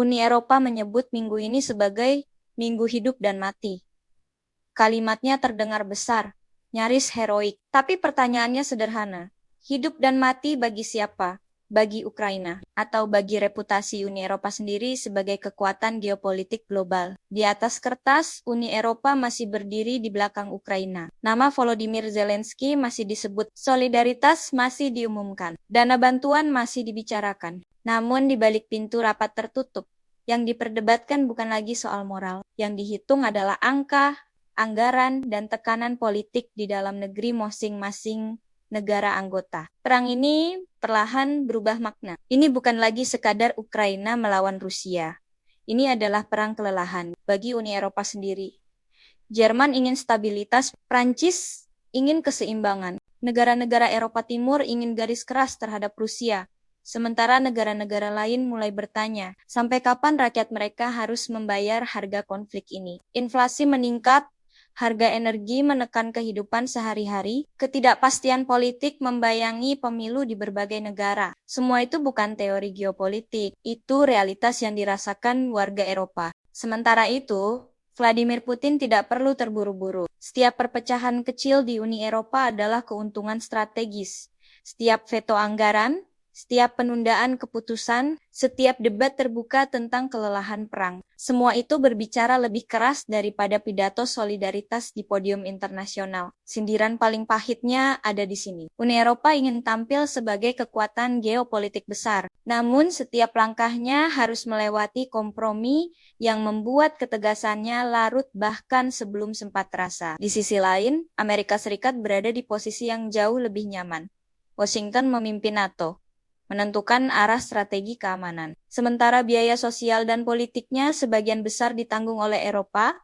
Uni Eropa menyebut minggu ini sebagai minggu hidup dan mati. Kalimatnya terdengar besar, nyaris heroik. Tapi pertanyaannya sederhana. Hidup dan mati bagi siapa? Bagi Ukraina, atau bagi reputasi Uni Eropa sendiri sebagai kekuatan geopolitik global. Di atas kertas, Uni Eropa masih berdiri di belakang Ukraina. Nama Volodymyr Zelensky masih disebut, solidaritas masih diumumkan, dana bantuan masih dibicarakan. Namun di balik pintu rapat tertutup, yang diperdebatkan bukan lagi soal moral. Yang dihitung adalah angka, anggaran, dan tekanan politik di dalam negeri masing-masing negara anggota. Perang ini perlahan berubah makna. Ini bukan lagi sekadar Ukraina melawan Rusia. Ini adalah perang kelelahan bagi Uni Eropa sendiri. Jerman ingin stabilitas, Prancis ingin keseimbangan. Negara-negara Eropa Timur ingin garis keras terhadap Rusia. Sementara negara-negara lain mulai bertanya, sampai kapan rakyat mereka harus membayar harga konflik ini? Inflasi meningkat, harga energi menekan kehidupan sehari-hari, ketidakpastian politik membayangi pemilu di berbagai negara. Semua itu bukan teori geopolitik, itu realitas yang dirasakan warga Eropa. Sementara itu, Vladimir Putin tidak perlu terburu-buru. Setiap perpecahan kecil di Uni Eropa adalah keuntungan strategis. Setiap veto anggaran, setiap penundaan keputusan, setiap debat terbuka tentang kelelahan perang. Semua itu berbicara lebih keras daripada pidato solidaritas di podium internasional. Sindiran paling pahitnya ada di sini. Uni Eropa ingin tampil sebagai kekuatan geopolitik besar. Namun setiap langkahnya harus melewati kompromi yang membuat ketegasannya larut bahkan sebelum sempat terasa. Di sisi lain, Amerika Serikat berada di posisi yang jauh lebih nyaman. Washington memimpin NATO, menentukan arah strategi keamanan. Sementara biaya sosial dan politiknya sebagian besar ditanggung oleh Eropa,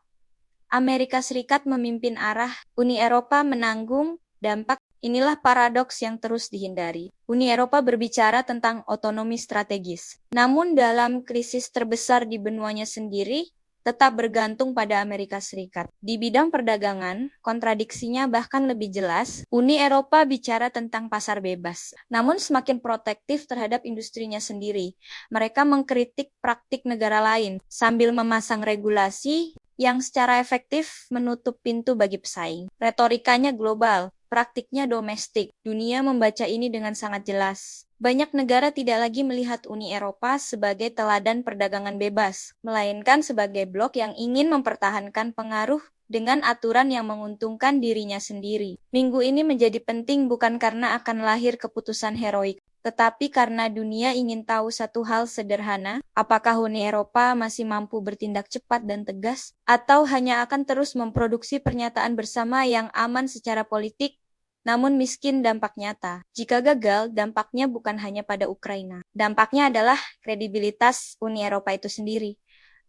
Amerika Serikat memimpin arah, Uni Eropa menanggung dampak. Inilah paradoks yang terus dihindari. Uni Eropa berbicara tentang otonomi strategis. Namun dalam krisis terbesar di benuanya sendiri, tetap bergantung pada Amerika Serikat. Di bidang perdagangan, kontradiksinya bahkan lebih jelas. Uni Eropa bicara tentang pasar bebas, namun semakin protektif terhadap industrinya sendiri. Mereka mengkritik praktik negara lain, sambil memasang regulasi yang secara efektif menutup pintu bagi pesaing. Retorikanya global, praktiknya domestik. Dunia membaca ini dengan sangat jelas. Banyak negara tidak lagi melihat Uni Eropa sebagai teladan perdagangan bebas, melainkan sebagai blok yang ingin mempertahankan pengaruh dengan aturan yang menguntungkan dirinya sendiri. Minggu ini menjadi penting bukan karena akan lahir keputusan heroik, tetapi karena dunia ingin tahu satu hal sederhana, apakah Uni Eropa masih mampu bertindak cepat dan tegas, atau hanya akan terus memproduksi pernyataan bersama yang aman secara politik, namun miskin dampak nyata. Jika gagal, dampaknya bukan hanya pada Ukraina. Dampaknya adalah kredibilitas Uni Eropa itu sendiri.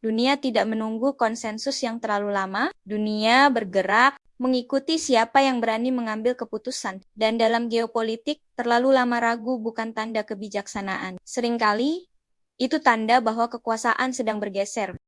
Dunia tidak menunggu konsensus yang terlalu lama, dunia bergerak, mengikuti siapa yang berani mengambil keputusan. Dan dalam geopolitik, terlalu lama ragu bukan tanda kebijaksanaan. Seringkali, itu tanda bahwa kekuasaan sedang bergeser.